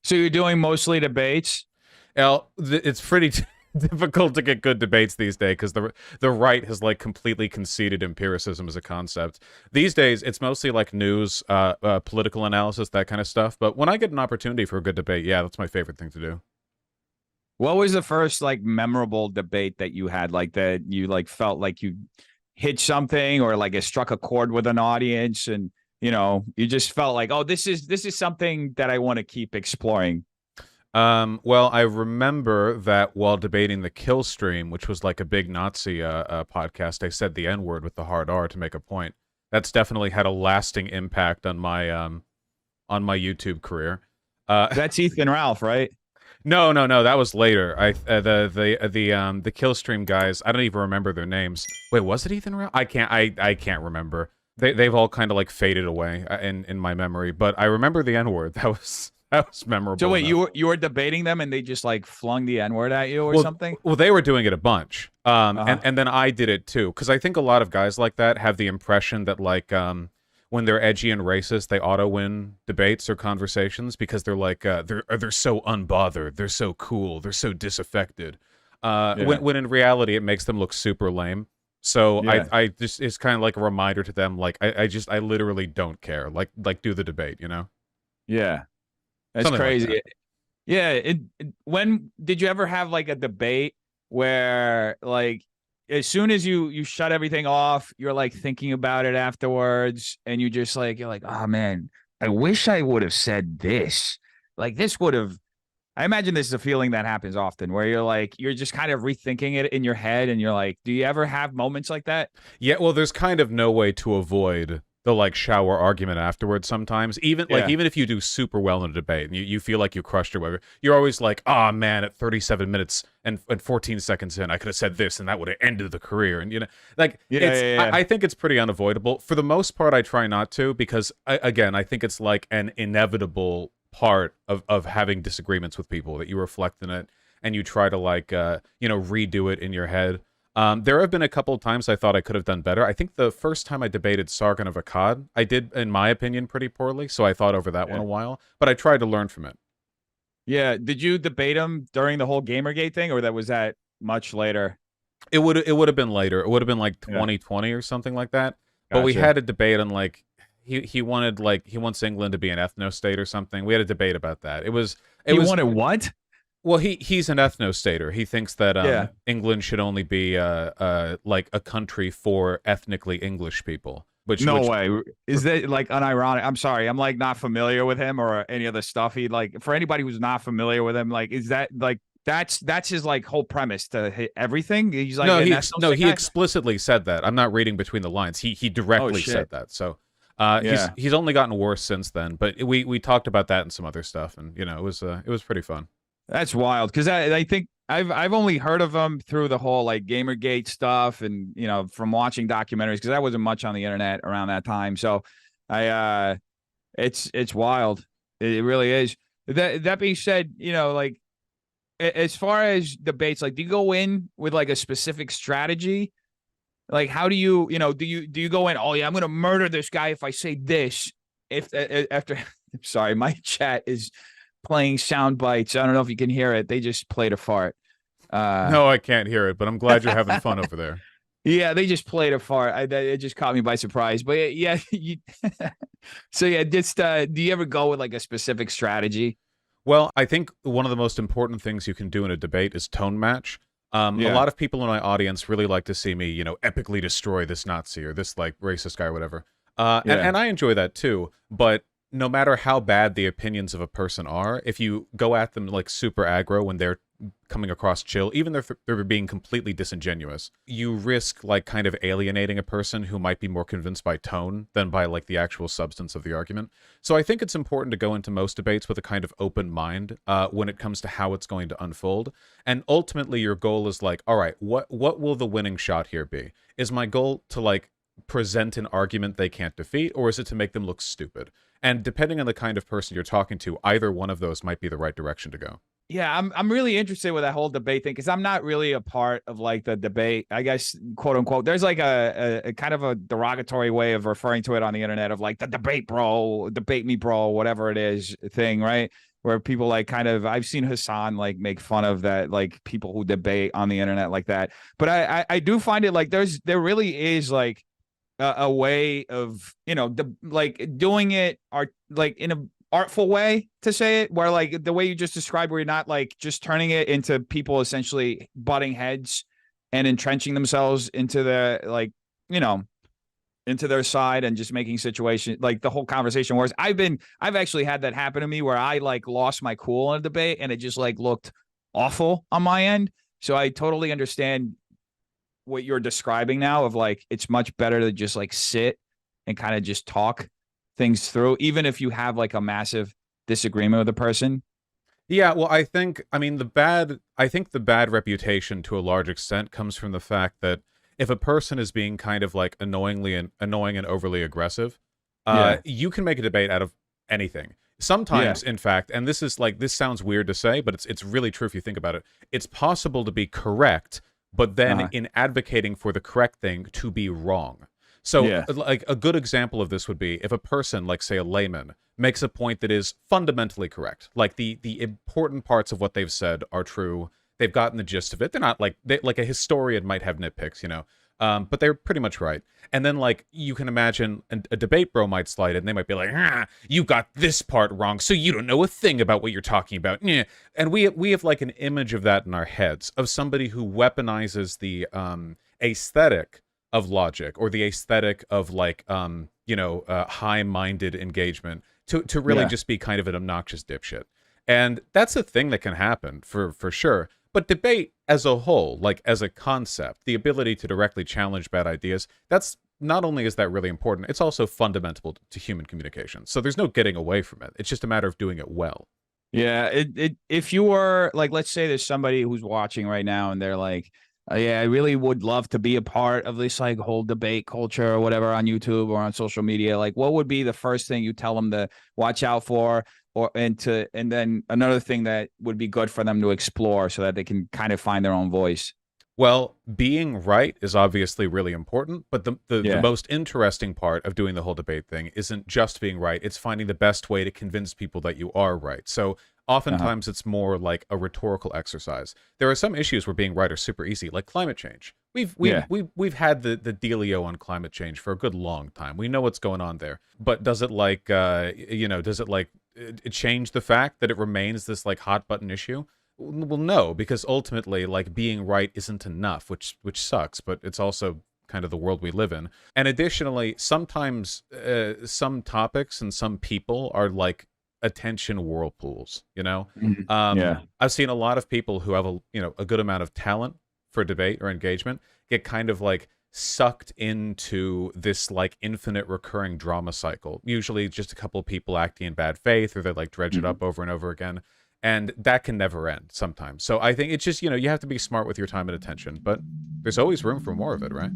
So you're doing mostly debates? It's pretty difficult to get good debates these days because the right has like completely conceded empiricism as a concept. These days, it's mostly like news, political analysis, that kind of stuff. But when I get an opportunity for a good debate, yeah, that's my favorite thing to do. What was the first like memorable debate that you had, like that you like felt like you hit something or like it struck a chord with an audience and you just felt like, oh, this is something that I want to keep exploring. Well, I remember that while debating the Kill Stream, which was like a big Nazi podcast, I said the N-word with the hard R to make a point. That's definitely had a lasting impact on my YouTube career. That's Ethan Ralph, right? No, no, no, that was later. The Kill Stream guys, I don't even remember their names. Wait, was it Ethan Ralph? I can't remember. They've all kind of like faded away in my memory, but I remember the N-word. That was memorable. So wait, enough. you were debating them and they just like flung the N-word at you or Well, something? well, they were doing it a bunch, Uh-huh. and then I did it too, because I think a lot of guys like that have the impression that like when they're edgy and racist, they auto win debates or conversations because they're like they're so unbothered, they're so cool, they're so disaffected. Yeah. When in reality, it makes them look super lame. So Yeah. I just it's kind of like a reminder to them, like I literally don't care. Like do the debate, you know, Yeah. That's something like that. crazy. Yeah, when did you ever have like a debate where like as soon as you shut everything off, you're like thinking about it afterwards and you're like, "Oh man, I wish I would have said this." Like this would have I imagine this is a feeling that happens often where you're just kind of rethinking it in your head and you're like, "Do you ever have moments like that?" Yeah, well, there's kind of no way to avoid the like shower argument afterwards sometimes. Yeah. Even if you do super well in a debate and you feel like you crushed or whatever, you're always like, oh man, at 37 minutes and 14 seconds in, I could have said this and that would have ended the career. And like Yeah, it's yeah, yeah. I think it's pretty unavoidable. For the most part, I try not to because again, I think it's like an inevitable part of having disagreements with people that you reflect in it and you try to like redo it in your head. There have been a couple of times I thought I could have done better. I think the first time I debated Sargon of Akkad, I did, in my opinion, pretty poorly, so I thought over that one Yeah. a while, but I tried to learn from it. Yeah. Did you debate him during the whole Gamergate thing or that was that much later? It would have been later. It would have been like Yeah. 2020 or something like that. But we Gotcha. had a debate on like he wants England to be an ethno state or something. We had a debate about that. It He was wanted what? well he's an ethno stater. He thinks that Yeah. England should only be like a country for ethnically English people. No Which way. Is that like unironic? I'm sorry. I'm like not familiar with him or any other stuff. He like for anybody who's not familiar with him, like is that like that's his like whole premise to hit everything. He's like No, an ethno no, stick he guy. explicitly said that. I'm not reading between the lines. He Oh directly said shit. that. So, Yeah. he's only gotten worse since then. But we talked about that and some other stuff, and it was pretty fun. That's wild because I think I've only heard of him through the whole like Gamergate stuff and from watching documentaries because I wasn't much on the internet around that time. So I it's wild. It really is. That being said, like as far as debates, like do you go in with like a specific strategy? Like how do you do you go in? Oh yeah, I'm gonna murder this guy if I say this. If after sorry, my chat is playing sound bites. I don't know if you can hear it. They just played a fart. Uh, No, I can't hear it, but I'm glad you're having fun over there. yeah, they just played a fart. It just caught me by surprise. But yeah, so yeah, just do you ever go with like a specific strategy? Well, I think one of the most important things you can do in a debate is tone match. A Yeah, lot of people in my audience really like to see me, epically destroy this Nazi or this like racist guy or whatever. yeah, And I enjoy that too. But no matter how bad the opinions of a person are, if you go at them like super aggro when they're coming across chill, even if they're being completely disingenuous, you risk like kind of alienating a person who might be more convinced by tone than by like the actual substance of the argument. So I think it's important to go into most debates with a kind of open mind when it comes to how it's going to unfold. And ultimately, your goal is like, all right, what will the winning shot here be? Is my goal to like present an argument they can't defeat, or is it to make them look stupid? And depending on the kind of person you're talking to, either one of those might be the right direction to go. yeah. I'm really interested with that whole debate thing because I'm not really a part of like the debate. I guess quote unquote. There's like a kind of a derogatory way of referring to it on the internet of like the debate, bro, debate me, bro, whatever it is thing, right? where people like kind of, I've seen Hassan like make fun of that, like people who debate on the internet like that. But I do find it like there really is like a way of, like doing it art, like in a artful way to say it, where like the way you just described, where you're not like just turning it into people essentially butting heads and entrenching themselves into the, like, into their side and just making situation like the whole conversation worse. I've actually had that happen to me where I like lost my cool in a debate and it just like looked awful on my end. So I totally understand what you're describing now of like, it's much better to just like sit and kind of just talk things through, even if you have like a massive disagreement with a person. Yeah, well, I think the bad reputation to a large extent comes from the fact that if a person is being kind of like annoying and overly aggressive, Yeah. you can make a debate out of anything. Sometimes, in fact, and this sounds weird to say, but it's really true if you think about it. It's possible to be correct, but then in advocating for the correct thing, to be wrong. So, like, a good example of this would be if a person, like, say, a layman, makes a point that is fundamentally correct. Like, the important parts of what they've said are true. They've gotten the gist of it. They're not, like, like a historian might have nitpicks, but they're pretty much right. And then, like, you can imagine a debate bro might slide in, and they might be like, you got this part wrong, so you don't know a thing about what you're talking about. And we have, like, an image of that in our heads, of somebody who weaponizes the aesthetic of logic, or the aesthetic of, like, high-minded engagement, to really just be kind of an obnoxious dipshit. And that's a thing that can happen, for sure. But debate as a whole, like as a concept, the ability to directly challenge bad ideas, that's not only is that really important, it's also fundamental to human communication. So there's no getting away from it. It's just a matter of doing it well. Yeah. If you were like, let's say there's somebody who's watching right now and they're like, yeah, I really would love to be a part of this like whole debate culture or whatever on YouTube or on social media. Like, what would be the first thing you tell them to watch out for? And then another thing that would be good for them to explore so that they can kind of find their own voice. Well, being right is obviously really important, but the most interesting part of doing the whole debate thing isn't just being right, it's finding the best way to convince people that you are right. So oftentimes it's more like a rhetorical exercise. There are some issues where being right are super easy, like climate change. We've had the dealio on climate change for a good long time. We know what's going on there. But does it change the fact that it remains this like hot button issue? Well, no, because ultimately, like, being right isn't enough, which sucks, but it's also kind of the world we live in. And additionally, sometimes some topics and some people are like attention whirlpools, I've seen a lot of people who have a good amount of talent for debate or engagement get kind of like sucked into this like infinite recurring drama cycle. Usually just a couple of people acting in bad faith, or they like dredge it up over and over again. And that can never end sometimes. So I think it's just, you have to be smart with your time and attention, but there's always room for more of it, right?